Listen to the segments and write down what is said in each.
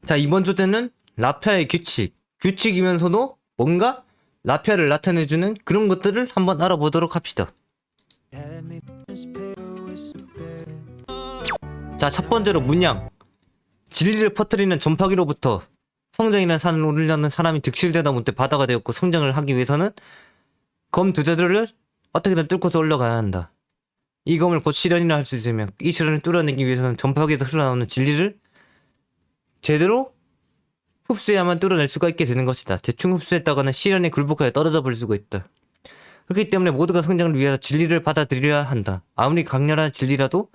자, 이번 주제는 라피아의 규칙. 규칙이면서도 뭔가 라피아를 나타내주는 그런 것들을 한번 알아보도록 합시다. 자, 첫 번째로 문양. 진리를 퍼뜨리는 전파기로부터 성장이라는 산을 오르려는 사람이 득실되다 못해 바다가 되었고, 성장을 하기 위해서는 검 두 자루를 어떻게든 뚫고서 올라가야 한다. 이 검을 곧 실현이라 할 수 있으며, 이 실현을 뚫어내기 위해서는 전파기에서 흘러나오는 진리를 제대로 흡수해야만 뚫어낼 수가 있게 되는 것이다. 대충 흡수했다가는 실현에 굴복하여 떨어져 버릴 수가 있다. 그렇기 때문에 모두가 성장을 위해서 진리를 받아들여야 한다. 아무리 강렬한 진리라도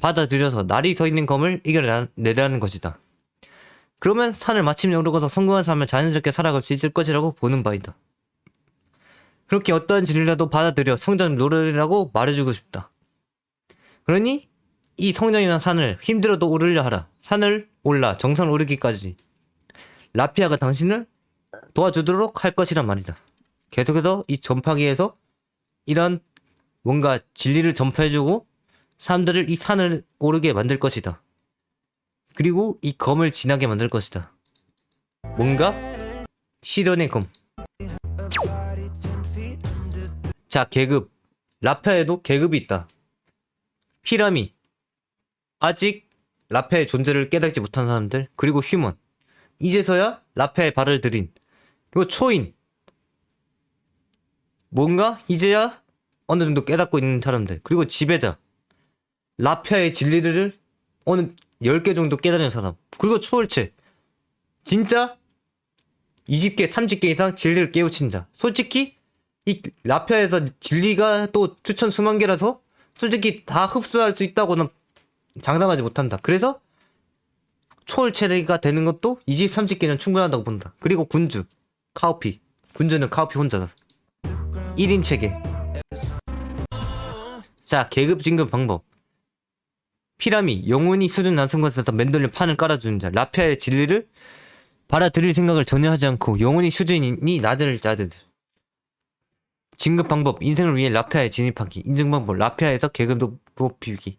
받아들여서 날이 서 있는 검을 이겨내라는 것이다. 그러면 산을 마침내 오르고서 성공한 삶을 자연스럽게 살아갈 수 있을 것이라고 보는 바이다. 그렇게 어떠한 진리라도 받아들여 성장을 노려라고 말해주고 싶다. 그러니 이 성장이라는 산을 힘들어도 오르려 하라. 산을 올라 정상을 오르기까지 라피아가 당신을 도와주도록 할 것이란 말이다. 계속해서 이 전파기에서 이런 뭔가 진리를 전파해주고 사람들을 이 산을 오르게 만들 것이다. 그리고 이 검을 진하게 만들 것이다. 뭔가 실현의 검. 자, 계급. 라피아에도 계급이 있다. 피라미. 아직 라피아의 존재를 깨닫지 못한 사람들. 그리고 휴먼. 이제서야 라피아에 발을 들인. 그리고 초인. 뭔가 이제야 어느 정도 깨닫고 있는 사람들. 그리고 지배자. 라피아의 진리를 어느 10개 정도 깨달은 사람. 그리고 초월체. 진짜 20개, 30개 이상 진리를 깨우친 자. 솔직히 이 라피아에서 진리가 또 추천 수만 개라서 솔직히 다 흡수할 수 있다고는 장담하지 못한다. 그래서 초월체가 되는 것도 20, 30개는 충분하다고 본다. 그리고 군주, 카오피. 군주는 카오피 혼자다. 1인 체계. 자, 계급 진급 방법. 피라미, 영혼이 수준 낮은 곳에서 맨돌림 판을 깔아주는 자. 라피아의 진리를 받아들일 생각을 전혀 하지 않고 영혼이 수준이 낮은 자들. 진급 방법. 인생을 위해 라피아에 진입하기. 인증 방법. 라피아에서 계급 높이기.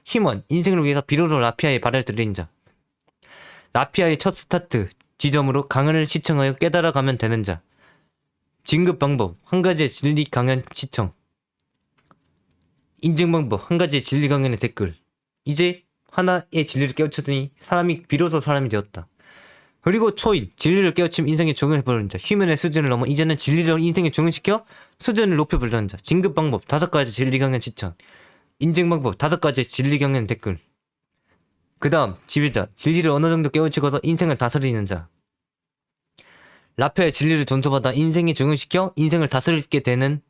힘원. 인생을 위해서 비로소 라피아에 발을 들인 자. 라피아의 첫 스타트 지점으로 강연을 시청하여 깨달아가면 되는 자. 진급 방법. 한 가지의 진리 강연 시청. 인증 방법. 한 가지의 진리 강연의 댓글. 이제 하나의 진리를 깨우쳤더니 사람이 비로소 사람이 되었다. 그리고 초인. 진리를 깨우치면 인생의 적용해버리는 자. 휴면의 수준을 넘어 이제는 진리를 인생에 적용시켜 수준을 높여보려는 자. 진급 방법. 5가지 진리 강연 시청. 인증 방법. 5가지 진리 강연 댓글. 그 다음 지배자. 진리를 어느 정도 깨우치고서 인생을 다스리는 자. 라피아의 진리를 전수받아 인생에 적용시켜 인생을 다스리게 되는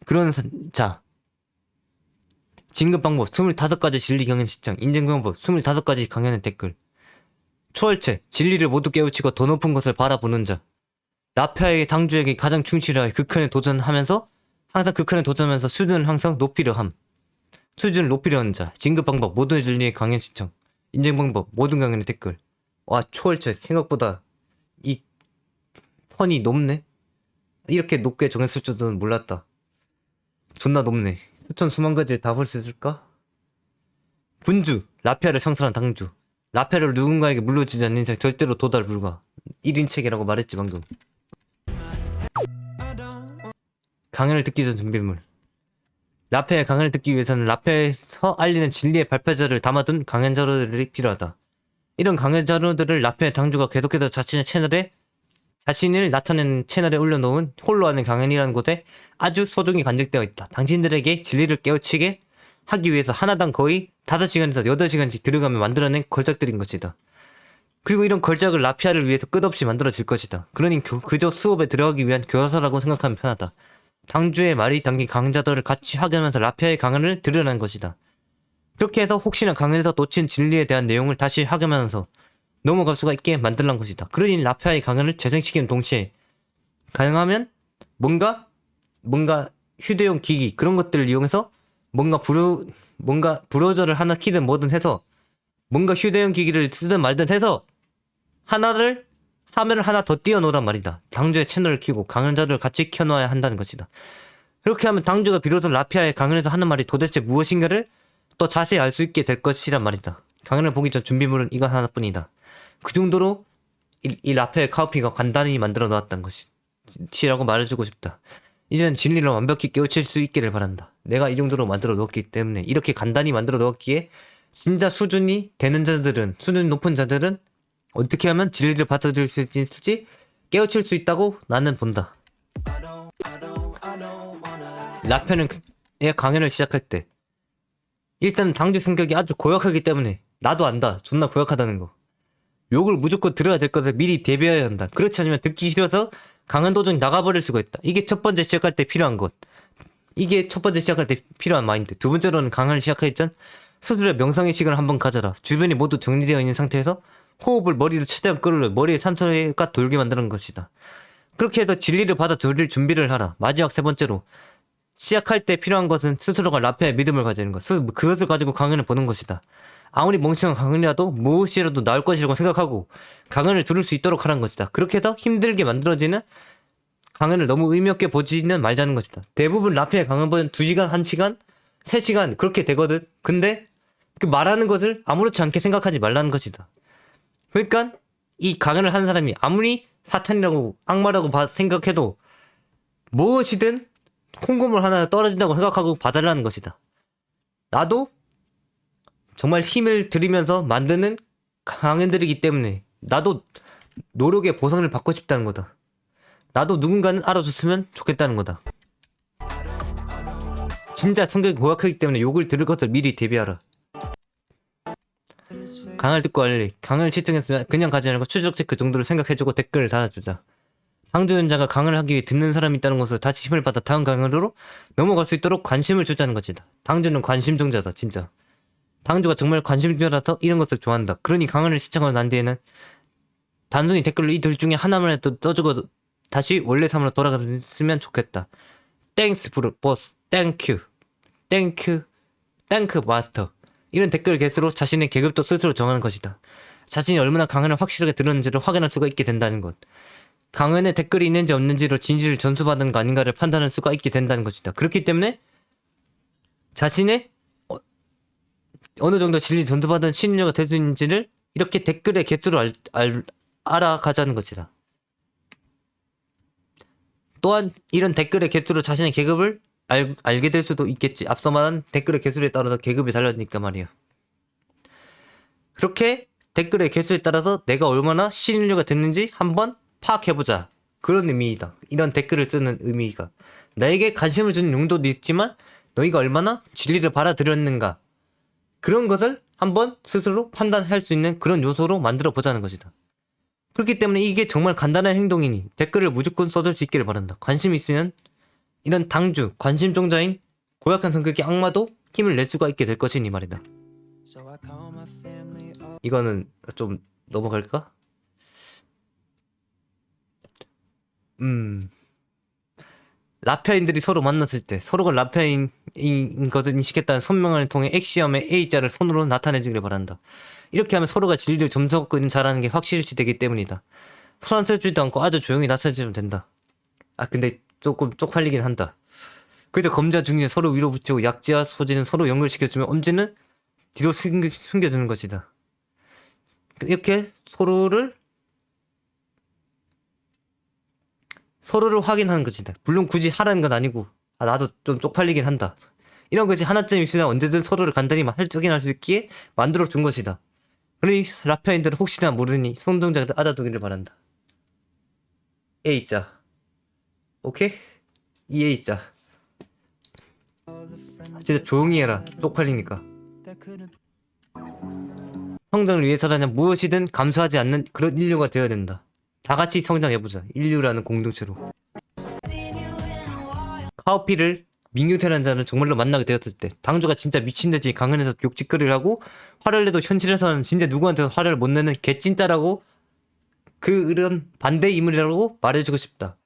그런 자. 진급 방법. 25가지 진리 강연 시청. 인증 방법. 25가지 강연의 댓글. 초월체. 진리를 모두 깨우치고 더 높은 것을 바라보는 자. 라피아의 당주에게 가장 충실하여 극한에 도전하면서 항상 극한에 도전하면서 수준을 항상 높이려 함. 수준을 높이려 하는 자. 진급 방법. 모든 진리의 강연 시청. 인증 방법. 모든 강연의 댓글. 와, 초월체. 생각보다 이 선이 높네. 이렇게 높게 정했을 줄은 몰랐다. 존나 높네. 수천 수만 가지를 다 볼 수 있을까? 군주. 라피아를 창설한 당주. 라피아를 누군가에게 물려주지 않는 이상 절대로 도달 불가. 1인 체계라고 말했지 방금. 강연을 듣기 전 준비물. 라피아의 강연을 듣기 위해서는 라피아에서 알리는 진리의 발표자를 담아둔 강연 자료들이 필요하다. 이런 강연 자료들을 라피아의 당주가 계속해서 자신을 나타내는 채널에 올려놓은 홀로 하는 강연이라는 곳에 아주 소중히 간직되어 있다. 당신들에게 진리를 깨우치게 하기 위해서 하나당 거의 5시간에서 8시간씩 들어가며 만들어낸 걸작들인 것이다. 그리고 이런 걸작을 라피아를 위해서 끝없이 만들어질 것이다. 그러니 그저 수업에 들어가기 위한 교사라고 생각하면 편하다. 당주의 말이 담긴 강좌들을 같이 확인하면서 라피아의 강연을 들으라는 것이다. 그렇게 해서 혹시나 강연에서 놓친 진리에 대한 내용을 다시 확인하면서 넘어갈 수가 있게 만들란 것이다. 그러니 라피아의 강연을 재생시키는 동시에 가능하면 뭔가 휴대용 기기 그런 것들을 이용해서 뭔가 브라우저를 하나 키든 뭐든 해서 뭔가 휴대용 기기를 쓰든 말든 해서 화면을 하나 더 띄워놓으란 말이다. 당주의 채널을 켜고 강연자들을 같이 켜놓아야 한다는 것이다. 그렇게 하면 당주가 비로소 라피아의 강연에서 하는 말이 도대체 무엇인가를 더 자세히 알 수 있게 될 것이란 말이다. 강연을 보기 전 준비물은 이거 하나뿐이다. 그 정도로 이 라페의 카오피가 간단히 만들어 놓았던 것이라고 말해주고 싶다. 이제는 진리를 완벽히 깨우칠 수 있기를 바란다. 내가 이 정도로 만들어 놓았기 때문에, 이렇게 간단히 만들어 놓았기에 진짜 수준이 되는 자들은, 수준 높은 자들은 어떻게 하면 진리를 받아들일 수 있을지 깨우칠 수 있다고 나는 본다. 라페는 강연을 시작할 때 일단 당주 성격이 아주 고약하기 때문에 나도 안다. 존나 고약하다는 거. 욕을 무조건 들어야 될 것을 미리 대비해야 한다. 그렇지 않으면 듣기 싫어서 강연 도중에 나가버릴 수가 있다. 이게 첫 번째 시작할 때 필요한 것. 이게 첫 번째 시작할 때 필요한 마인드. 두 번째로는 강연을 시작하기 전 스스로의 명상의 시간을 한번 가져라. 주변이 모두 정리되어 있는 상태에서 호흡을 머리로 최대한 끌어 머리에 산소가 돌게 만드는 것이다. 그렇게 해서 진리를 받아들일 준비를 하라. 마지막 세 번째로 시작할 때 필요한 것은 스스로가 라페의 믿음을 가지는 것. 그것을 가지고 강연을 보는 것이다. 아무리 멍청한 강연이라도 무엇이라도 나올 것이라고 생각하고 강연을 들을 수 있도록 하라는 것이다. 그렇게 해서 힘들게 만들어지는 강연을 너무 의미 없게 보지는 말자는 것이다. 대부분 라페의 강연 보면 2시간, 1시간, 3시간 그렇게 되거든. 근데 그 말하는 것을 아무렇지 않게 생각하지 말라는 것이다. 그러니까 이 강연을 하는 사람이 아무리 사탄이라고 악마라고 생각해도 무엇이든 콩고물 하나 떨어진다고 생각하고 봐달라는 것이다. 나도 정말 힘을 들이면서 만드는 강연들이기 때문에 나도 노력의 보상을 받고 싶다는 거다. 나도 누군가는 알아줬으면 좋겠다는 거다. 진짜 성격이 고약하기 때문에 욕을 들을 것을 미리 대비하라. 강의를 듣고 알리. 강의를 시청했으면 그냥 가지 않고 추적 체크 정도를 생각해주고 댓글을 달아주자. 상조연자가 강의를 하기 위해 듣는 사람이 있다는 것을 다시 힘을 받아 다음 강의로 넘어갈 수 있도록 관심을 주자는 것이다. 당주는 관심종자다. 진짜 당주가 정말 관심종자라서 이런 것을 좋아한다. 그러니 강의를 시청하고 난 뒤에는 단순히 댓글로 이 둘 중에 하나만 떠주고 다시 원래 삶으로 돌아갔으면 좋겠다. 땡스 보스, 땡큐, 땡큐, 땡크 마스터. 이런 댓글 개수로 자신의 계급도 스스로 정하는 것이다. 자신이 얼마나 강연을 확실하게 들었는지를 확인할 수가 있게 된다는 것. 강연에 댓글이 있는지 없는지로 진실을 전수받은 거 아닌가를 판단할 수가 있게 된다는 것이다. 그렇기 때문에 자신의 어느 정도 진리 전수받은 신뢰가 될 수 있는지를 이렇게 댓글의 개수로 알아가자는 것이다. 또한 이런 댓글의 개수로 자신의 계급을 알게 될 수도 있겠지. 앞서 말한 댓글의 개수에 따라서 계급이 달라지니까 말이야. 그렇게 댓글의 개수에 따라서 내가 얼마나 신뢰가 됐는지 한번 파악해보자. 그런 의미이다. 이런 댓글을 쓰는 의미가. 나에게 관심을 주는 용도도 있지만 너희가 얼마나 진리를 받아들였는가. 그런 것을 한번 스스로 판단할 수 있는 그런 요소로 만들어 보자는 것이다. 그렇기 때문에 이게 정말 간단한 행동이니 댓글을 무조건 써줄 수 있기를 바란다. 관심이 있으면 이런 당주, 관심종자인 고약한 성격의 악마도 힘을 낼 수가 있게 될 것이니 말이다. 이거는 좀 넘어갈까? 라페인들이 서로 만났을 때 서로가 라페인인 것을 인식했다는 선명을 통해 엑시엄의 A자를 손으로 나타내주기를 바란다. 이렇게 하면 서로가 진리를 점수받고 있는 자라는 게 확실시되기 때문이다. 소란 쓰지도 않고 아주 조용히 나서주면 된다. 근데 조금 쪽팔리긴 한다. 그래서 검자 중에 서로 위로 붙이고 약지와 소지는 서로 연결시켜주면 엄지는 뒤로 숨겨주는 것이다. 이렇게 서로를 확인하는 것이다. 물론 굳이 하라는 건 아니고 나도 좀 쪽팔리긴 한다. 이런 것이 하나쯤 있으면 언제든 서로를 간단히 확인할 수 있기에 만들어준 것이다. 그러니 라페인들은 혹시나 모르니 손동작을 알아두기를 바란다. A자. 오케이? 이 A자. 진짜 조용히 해라. 쪽팔리니까. 성장을 위해서라면 무엇이든 감수하지 않는 그런 인류가 되어야 된다. 다 같이 성장해보자. 인류라는 공동체로. 카오피를 민규태라는 자를 정말로 만나게 되었을 때 당주가 진짜 미친듯이 강연에서 욕짓거리를 하고 화를 내도 현실에서는 진짜 누구한테도 화를 못 내는 개찐따라고 그런 반대 인물이라고 말해주고 싶다.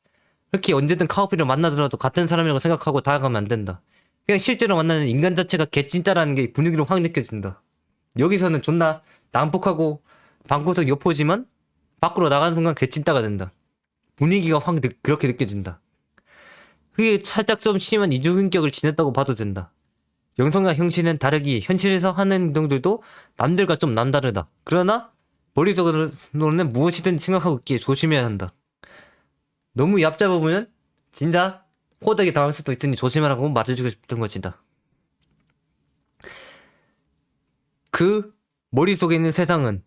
그렇게 언제든 카오피를 만나더라도 같은 사람이라고 생각하고 다가가면 안 된다. 그냥 실제로 만나는 인간 자체가 개찐따라는 게 분위기로 확 느껴진다. 여기서는 존나 난폭하고 방구석 여포지만 밖으로 나가는 순간 개찐따가 된다. 분위기가 확 그렇게 느껴진다. 그게 살짝 좀 심한 이중인격을 지녔다고 봐도 된다. 영성과 형식은 다르기 현실에서 하는 행동들도 남들과 좀 남다르다. 그러나 머릿속으로는 무엇이든 생각하고 있기에 조심해야 한다. 너무 얕잡아보면 진짜 호되게 당할 수도 있으니 조심하라고 말해주고 싶던 것이다. 그 머릿속에 있는 세상은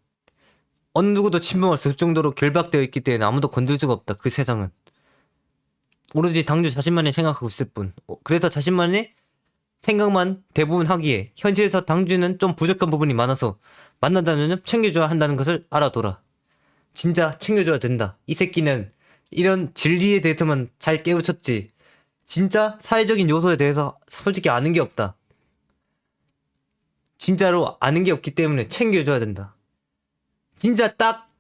어느 누구도 침범할 수 없을 정도로 결박되어 있기 때문에 아무도 건들 수가 없다. 그 세상은 오로지 당주 자신만이 생각하고 있을 뿐. 그래서 자신만의 생각만 대부분 하기에 현실에서 당주는 좀 부족한 부분이 많아서 만난다면 챙겨줘야 한다는 것을 알아둬라. 진짜 챙겨줘야 된다. 이 새끼는 이런 진리에 대해서만 잘 깨우쳤지 진짜 사회적인 요소에 대해서 솔직히 아는 게 없다. 진짜로 아는 게 없기 때문에 챙겨줘야 된다. 진짜 딱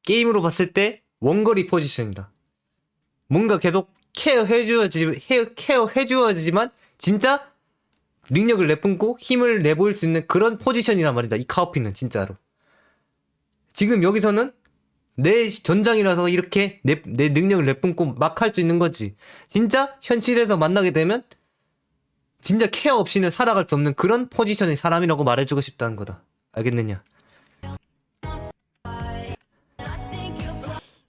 게임으로 봤을 때 원거리 포지션이다. 뭔가 계속 케어해주어지지만 진짜 능력을 내뿜고 힘을 내보일 수 있는 그런 포지션이란 말이다. 이 카오피는 진짜로. 지금 여기서는 내 전장이라서 이렇게 내 능력을 내뿜고 막 할 수 있는 거지. 진짜 현실에서 만나게 되면 진짜 케어 없이는 살아갈 수 없는 그런 포지션의 사람이라고 말해주고 싶다는 거다. 알겠느냐?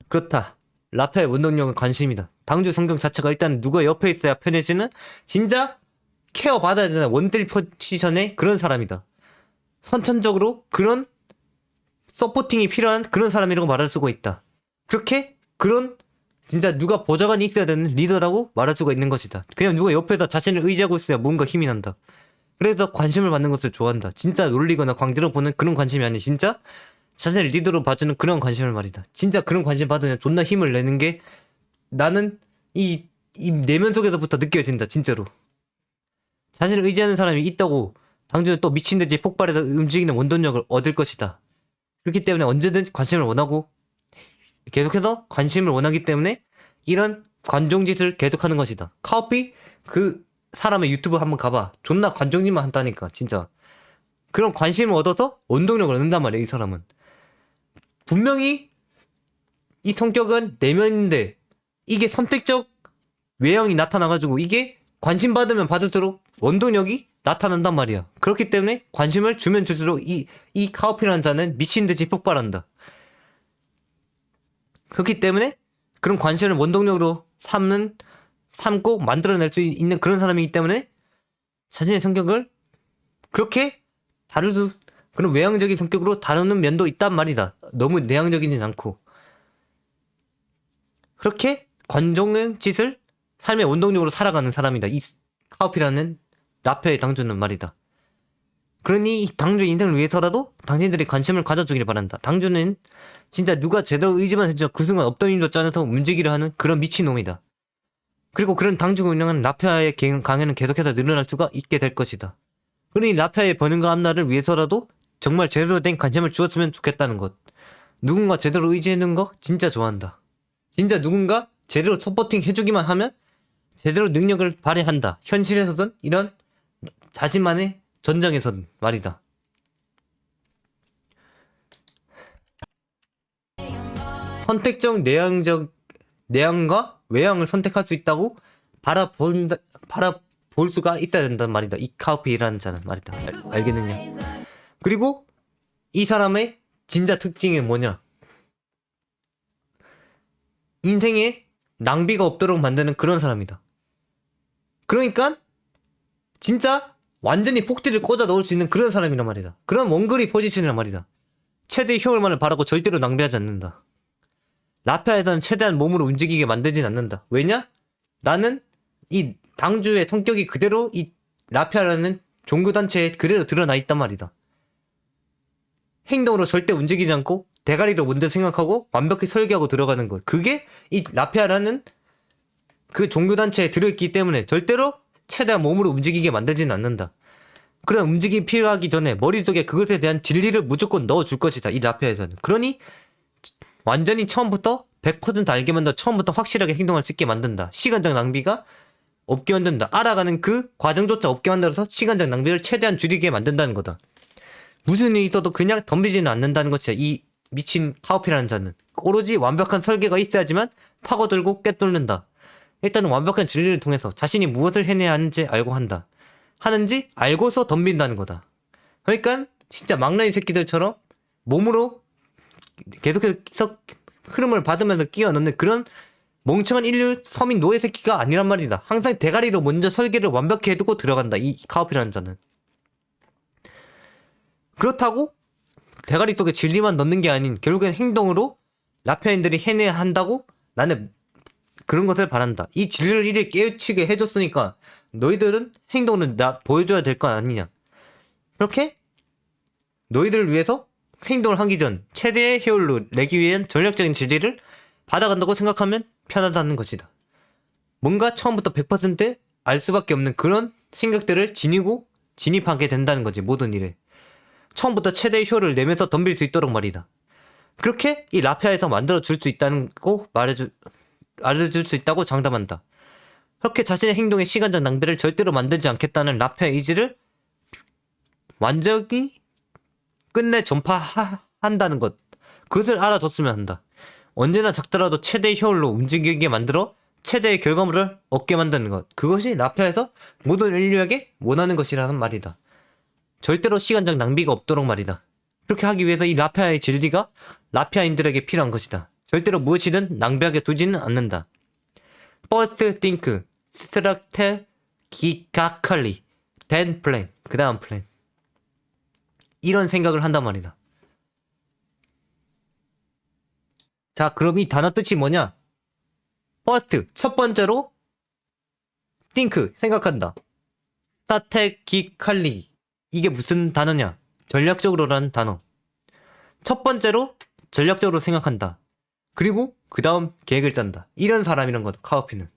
그렇다. 라페의 원동력은 관심이다. 당주 성경 자체가 일단 누가 옆에 있어야 편해지는 진짜 케어 받아야 되는 원딜 포지션의 그런 사람이다. 선천적으로 그런 서포팅이 필요한 그런 사람이라고 말할 수가 있다. 그렇게 그런 진짜 누가 보좌관이 있어야 되는 리더라고 말할 수가 있는 것이다. 그냥 누가 옆에서 자신을 의지하고 있어야 뭔가 힘이 난다. 그래서 관심을 받는 것을 좋아한다. 진짜 놀리거나 광대로 보는 그런 관심이 아니 진짜 자신을 리더로 봐주는 그런 관심을 말이다. 진짜 그런 관심 받으면 존나 힘을 내는 게 나는 이 내면 속에서부터 느껴진다. 진짜로. 자신을 의지하는 사람이 있다고 당주는 또 미친듯이 폭발해서 움직이는 원동력을 얻을 것이다. 그렇기 때문에 언제든 관심을 원하고 계속해서 관심을 원하기 때문에 이런 관종짓을 계속하는 것이다. 카오피 그 사람의 유튜브 한번 가봐. 존나 관종짓만 한다니까 진짜. 그런 관심을 얻어서 원동력을 얻는단 말이야. 이 사람은 분명히 이 성격은 내면인데 이게 선택적 외형이 나타나가지고 이게 관심 받으면 받을수록 원동력이 나타난단 말이야. 그렇기 때문에 관심을 주면 줄수록 이 카오피라는 자는 미친듯이 폭발한다. 그렇기 때문에 그런 관심을 원동력으로 삼고 만들어낼 수 있는 그런 사람이기 때문에 자신의 성격을 그렇게 그런 외향적인 성격으로 다루는 면도 있단 말이다. 너무 내향적이진 않고. 그렇게 관종의 짓을 삶의 원동력으로 살아가는 사람이다. 이 카오피라는 라페의 당주는 말이다. 그러니 이 당주의 인생을 위해서라도 당신들이 관심을 가져주길 바란다. 당주는 진짜 누가 제대로 의지만 해줘 그 순간 없던 힘도 짜내서 움직이려 하는 그런 미친놈이다. 그리고 그런 당주가 운영하는 라페아의 강연은 계속해서 늘어날 수가 있게 될 것이다. 그러니 라페아의 번영과 앞날을 위해서라도 정말 제대로 된 관심을 주었으면 좋겠다는 것. 누군가 제대로 의지해주는 거 진짜 좋아한다. 진짜 누군가 제대로 서포팅 해주기만 하면 제대로 능력을 발휘한다. 현실에서든 이런 자신만의 전장에서든 말이다. 선택적 내향과 외향을 선택할 수 있다고 바라볼 수가 있어야 된단 말이다. 이 카오피라는 자는 말이다. 알겠느냐? 그리고 이 사람의 진짜 특징이 뭐냐? 인생에 낭비가 없도록 만드는 그런 사람이다. 그러니까 진짜 완전히 폭딜을 꽂아 넣을 수 있는 그런 사람이란 말이다. 그런 원거리 포지션이란 말이다. 최대의 효율만을 바라고 절대로 낭비하지 않는다. 라페아에서는 최대한 몸으로 움직이게 만들진 않는다. 왜냐? 나는 이 당주의 성격이 그대로 이 라페아라는 종교단체에 그대로 드러나 있단 말이다. 행동으로 절대 움직이지 않고 대가리로 먼저 생각하고 완벽히 설계하고 들어가는 것. 그게 이 라페아라는 그 종교단체에 들어있기 때문에 절대로 최대한 몸으로 움직이게 만들지는 않는다. 그런 움직임이 필요하기 전에 머릿속에 그것에 대한 진리를 무조건 넣어줄 것이다. 이 라페아에서는. 그러니 완전히 처음부터 100% 알게 만들어 처음부터 확실하게 행동할 수 있게 만든다. 시간적 낭비가 없게 만든다. 알아가는 그 과정조차 없게 만들어서 시간적 낭비를 최대한 줄이게 만든다는 거다. 무슨 일이 있어도 그냥 덤비지는 않는다는 것이야. 이 미친 카오피라는 자는. 오로지 완벽한 설계가 있어야지만 파고들고 꿰뚫는다. 일단은 완벽한 진리를 통해서 자신이 무엇을 해내야 하는지 알고 하는지 알고서 덤빈다는 거다. 그러니까 진짜 망나니 새끼들처럼 몸으로 계속해서 흐름을 받으면서 끼워 넣는 그런 멍청한 인류 서민 노예 새끼가 아니란 말이다. 항상 대가리로 먼저 설계를 완벽히 해두고 들어간다. 이 카오피라는 자는. 그렇다고 대가리 속에 진리만 넣는 게 아닌 결국엔 행동으로 라피아인들이 해내야 한다고 나는 그런 것을 바란다. 이 진리를 이제 깨우치게 해줬으니까 너희들은 행동을 보여줘야 될 거 아니냐. 그렇게 너희들을 위해서 행동을 하기 전 최대의 효율로 내기 위한 전략적인 지지를 받아간다고 생각하면 편하다는 것이다. 뭔가 처음부터 100% 알 수밖에 없는 그런 생각들을 지니고 진입하게 된다는 거지. 모든 일에 처음부터 최대의 효율을 내면서 덤빌 수 있도록 말이다. 그렇게 이 라피아에서 만들어줄 수 있다는 거 알려줄 수 있다고 장담한다. 그렇게 자신의 행동에 시간적 낭비를 절대로 만들지 않겠다는 라피아의 의지를 완전히 끝내 전파한다는 것. 그것을 알아줬으면 한다. 언제나 작더라도 최대의 효율로 움직이게 만들어 최대의 결과물을 얻게 만드는 것. 그것이 라피아에서 모든 인류에게 원하는 것이라는 말이다. 절대로 시간적 낭비가 없도록 말이다. 그렇게 하기 위해서 이 라피아의 진리가 라피아인들에게 필요한 것이다. 절대로 무엇이든 낭비하게 두지는 않는다. First think, strategically, then plan. 그 다음 plan. 이런 생각을 한단 말이다. 자, 그럼 이 단어 뜻이 뭐냐? First, 첫 번째로 think, 생각한다. strategically, 이게 무슨 단어냐? 전략적으로라는 단어. 첫 번째로 전략적으로 생각한다. 그리고 그 다음 계획을 짠다. 이런 사람이란 거다. 카오피는.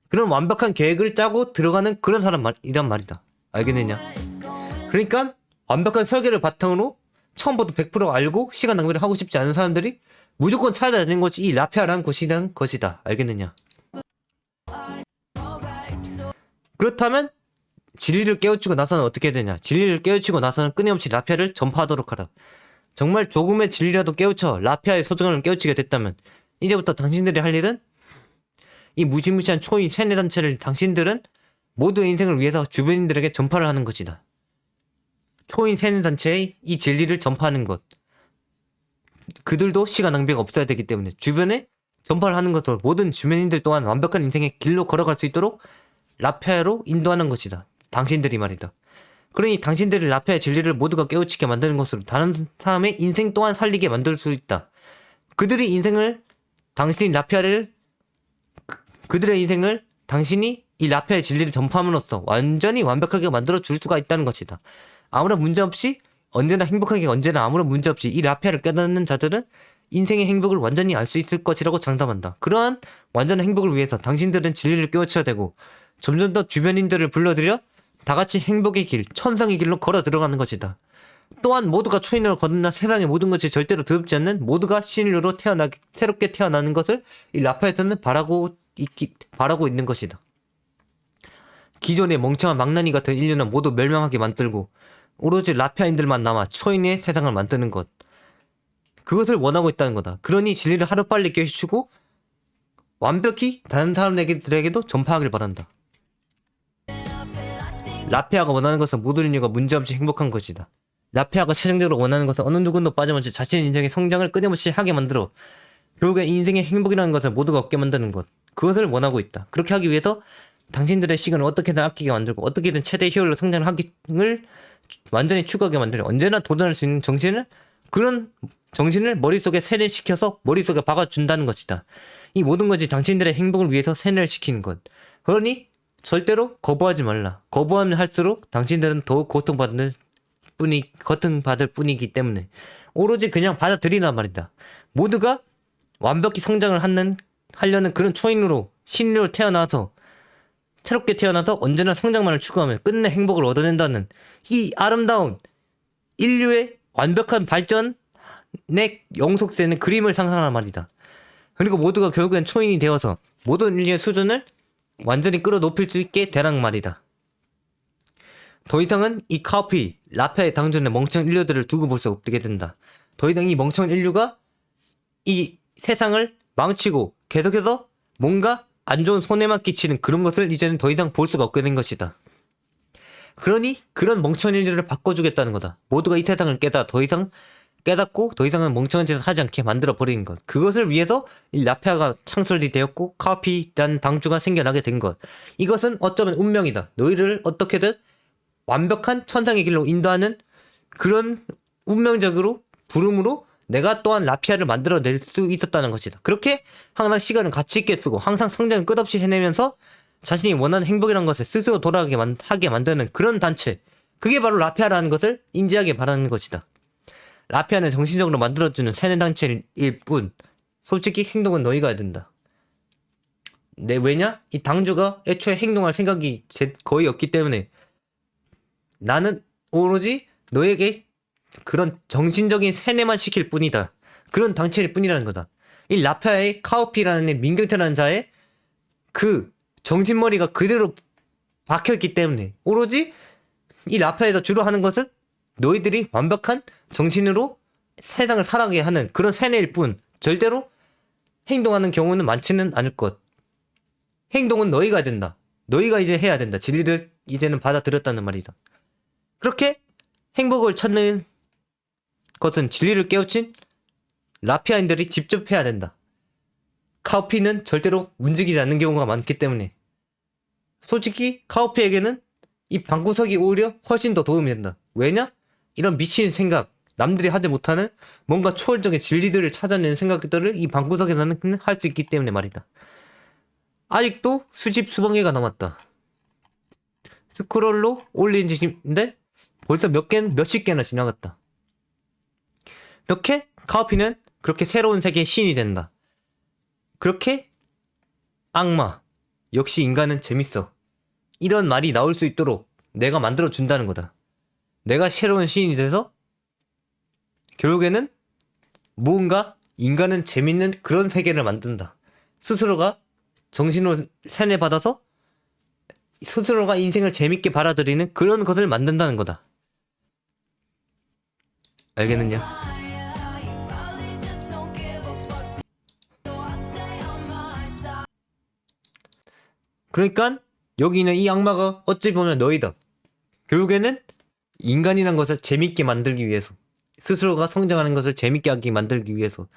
그런 완벽한 계획을 짜고 들어가는 그런 사람이란 말이다. 알겠느냐? 그러니까 완벽한 설계를 바탕으로 처음부터 100% 알고 시간 낭비를 하고 싶지 않은 사람들이 무조건 찾아야 되는 것이 이 라피아라는 것이다. 알겠느냐? 그렇다면 진리를 깨우치고 나서는 어떻게 되냐? 진리를 깨우치고 나서는 끊임없이 라피아를 전파하도록 하라. 정말 조금의 진리라도 깨우쳐 라피아의 소중함을 깨우치게 됐다면 이제부터 당신들이 할 일은 이 무시무시한 초인 세뇌단체를 당신들은 모두의 인생을 위해서 주변인들에게 전파를 하는 것이다. 초인 세뇌단체의 이 진리를 전파하는 것. 그들도 시간 낭비가 없어야 되기 때문에 주변에 전파를 하는 것으로 모든 주변인들 또한 완벽한 인생의 길로 걸어갈 수 있도록 라피아로 인도하는 것이다. 당신들이 말이다. 그러니 당신들이 라피아의 진리를 모두가 깨우치게 만드는 것으로 다른 사람의 인생 또한 살리게 만들 수 있다. 그들의 인생을 그들의 인생을 당신이 이 라피아의 진리를 전파함으로써 완전히 완벽하게 만들어 줄 수가 있다는 것이다. 아무런 문제 없이 언제나 행복하게 언제나 아무런 문제 없이 이 라피아를 깨닫는 자들은 인생의 행복을 완전히 알 수 있을 것이라고 장담한다. 그러한 완전한 행복을 위해서 당신들은 진리를 깨우쳐야 되고 점점 더 주변인들을 불러들여 다같이 행복의 길, 천상의 길로 걸어 들어가는 것이다. 또한 모두가 초인으로 거듭나 세상의 모든 것이 절대로 더럽지 않는 모두가 신인류로 새롭게 태어나는 것을 이 라파에서는 바라고 있는 것이다. 기존의 멍청한 망나니 같은 인류는 모두 멸망하게 만들고 오로지 라피아인들만 남아 초인의 세상을 만드는 것. 그것을 원하고 있다는 거다. 그러니 진리를 하루빨리 깨우치고 완벽히 다른 사람들에게도 전파하길 바란다. 라피아가 원하는 것은 모든 인류가 문제없이 행복한 것이다. 라피아가 최종적으로 원하는 것은 어느 누구도 빠짐없이 자신의 인생의 성장을 끊임없이 하게 만들어 결국에 인생의 행복이라는 것을 모두가 얻게 만드는 것. 그것을 원하고 있다. 그렇게 하기 위해서 당신들의 시간을 어떻게든 아끼게 만들고 어떻게든 최대의 효율로 성장을 완전히 추구하게 만들어 언제나 도전할 수 있는 그런 정신을 머릿속에 세뇌시켜서 머릿속에 박아준다는 것이다. 이 모든 것이 당신들의 행복을 위해서 세뇌를 시키는 것. 그러니 절대로 거부하지 말라. 거부하면 할수록 당신들은 더욱 고통받을 뿐이기 때문에 오로지 그냥 받아들이란 말이다. 모두가 완벽히 성장을 하려는 그런 초인으로 신인으로 새롭게 태어나서 언제나 성장만을 추구하며 끝내 행복을 얻어낸다는 이 아름다운 인류의 완벽한 발전의 영속되는 그림을 상상하란 말이다. 그리고 모두가 결국엔 초인이 되어서 모든 인류의 수준을 완전히 끌어높일 수 있게 되란 말이다. 더 이상은 이 카오피, 라피아의 당존의 멍청한 인류들을 두고 볼 수 없게 된다. 더 이상 이 멍청한 인류가 이 세상을 망치고 계속해서 뭔가 안 좋은 손해만 끼치는 그런 것을 이제는 더 이상 볼 수가 없게 된 것이다. 그러니 그런 멍청한 인류를 바꿔주겠다는 거다. 모두가 이 세상을 깨달아 더 이상 깨닫고 더 이상은 멍청한 짓을 하지 않게 만들어 버리는 것. 그것을 위해서 이 라피아가 창설이 되었고 카오피라는 당주가 생겨나게 된 것. 이것은 어쩌면 운명이다. 너희를 어떻게든 완벽한 천상의 길로 인도하는 그런 운명적으로 부름으로 내가 또한 라피아를 만들어낼 수 있었다는 것이다. 그렇게 항상 시간을 가치 있게 쓰고 항상 성장을 끝없이 해내면서 자신이 원하는 행복이라는 것을 스스로 돌아가게 하게 만드는 그런 단체. 그게 바로 라피아라는 것을 인지하게 바라는 것이다. 라피아는 정신적으로 만들어주는 세뇌단체일 뿐 솔직히 행동은 너희가 해야 된다. 왜냐? 이 당주가 애초에 행동할 생각이 거의 없기 때문에 나는 오로지 너에게 그런 정신적인 세뇌만 시킬 뿐이다. 그런 단체일 뿐이라는 거다. 이 라피아의 카오피라는 민경태라는 자의 그 정신머리가 그대로 박혀있기 때문에 오로지 이 라피아에서 주로 하는 것은 너희들이 완벽한 정신으로 세상을 살아가게 하는 그런 세뇌일 뿐 절대로 행동하는 경우는 많지는 않을 것. 행동은 너희가 해야 된다. 너희가 이제 해야 된다. 진리를 이제는 받아들였다는 말이다. 그렇게 행복을 찾는 것은 진리를 깨우친 라피아인들이 직접 해야 된다. 카오피는 절대로 움직이지 않는 경우가 많기 때문에 솔직히 카오피에게는 이 방구석이 오히려 훨씬 더 도움이 된다. 왜냐? 이런 미친 생각, 남들이 하지 못하는 뭔가 초월적인 진리들을 찾아내는 생각들을 이 방구석에서는 할 수 있기 때문에 말이다. 아직도 수십 수백 개가 남았다. 스크롤로 올린 지인데 벌써 몇십 개나 지나갔다. 이렇게 카오피는 그렇게 새로운 세계의 신이 된다. 그렇게 악마, 역시 인간은 재밌어. 이런 말이 나올 수 있도록 내가 만들어준다는 거다. 내가 새로운 신이 돼서 결국에는 무언가 인간은 재밌는 그런 세계를 만든다. 스스로가 정신으로 세뇌받아서 스스로가 인생을 재밌게 받아들이는 그런 것을 만든다는 거다. 알겠느냐? 그러니까 여기 있는 이 악마가 어찌 보면 너희다. 결국에는 인간이란 것을 재밌게 만들기 위해서 스스로가 성장하는 것을 재밌게 하게 만들기 위해서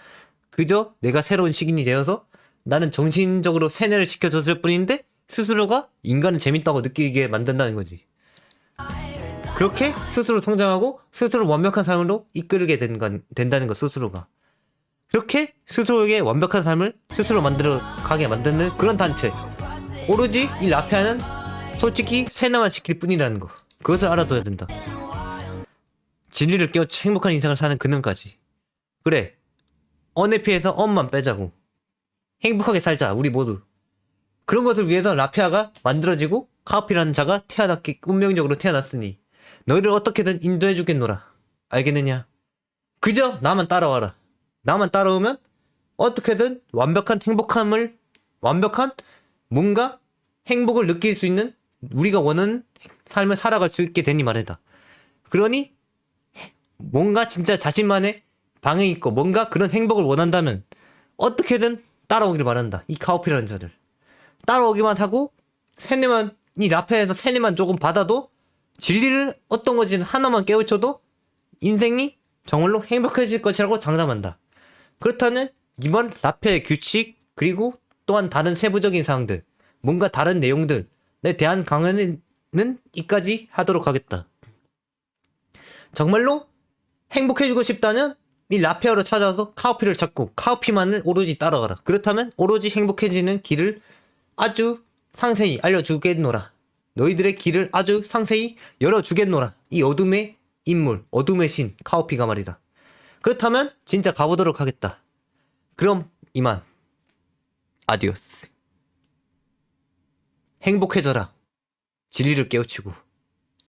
그저 내가 새로운 식인이 되어서 나는 정신적으로 세뇌를 시켜줬을 뿐인데 스스로가 인간은 재밌다고 느끼게 만든다는 거지. 그렇게 스스로 성장하고 스스로 완벽한 삶으로 이끌게 된다는 것 스스로가. 그렇게 스스로에게 완벽한 삶을 스스로 만들어 가게 만드는 그런 단체. 오로지 이 라피아는 솔직히 세뇌만 시킬 뿐이라는 거. 그것을 알아둬야 된다. 진리를 깨우쳐 행복한 인생을 사는 그는까지. 그래. 언해피해서 엄만 빼자고. 행복하게 살자 우리 모두. 그런 것을 위해서 라피아가 만들어지고 카오피라는 자가 운명적으로 태어났으니 너희를 어떻게든 인도해주겠노라. 알겠느냐? 그저 나만 따라와라. 나만 따라오면 어떻게든 완벽한 뭔가 행복을 느낄 수 있는 우리가 원하는 삶을 살아갈 수 있게 되니 말이다. 그러니 뭔가 진짜 자신만의 방향이 있고 뭔가 그런 행복을 원한다면 어떻게든 따라오길 바란다. 이 카오피라는 자들. 따라오기만 하고 이 라피아에서 세뇌만 조금 받아도 진리를 어떤 것이든 하나만 깨우쳐도 인생이 정말로 행복해질 것이라고 장담한다. 그렇다면 이번 라피아의 규칙 그리고 또한 다른 세부적인 사항들 뭔가 다른 내용들에 대한 강연은 이까지 하도록 하겠다. 정말로 행복해지고 싶다면 이 라피아로 찾아와서 카오피를 찾고 카오피만을 오로지 따라가라. 그렇다면 오로지 행복해지는 길을 아주 상세히 알려주겠노라. 너희들의 길을 아주 상세히 열어주겠노라. 이 어둠의 인물, 어둠의 신 카오피가 말이다. 그렇다면 진짜 가보도록 하겠다. 그럼 이만. 아디오스. 행복해져라. 진리를 깨우치고.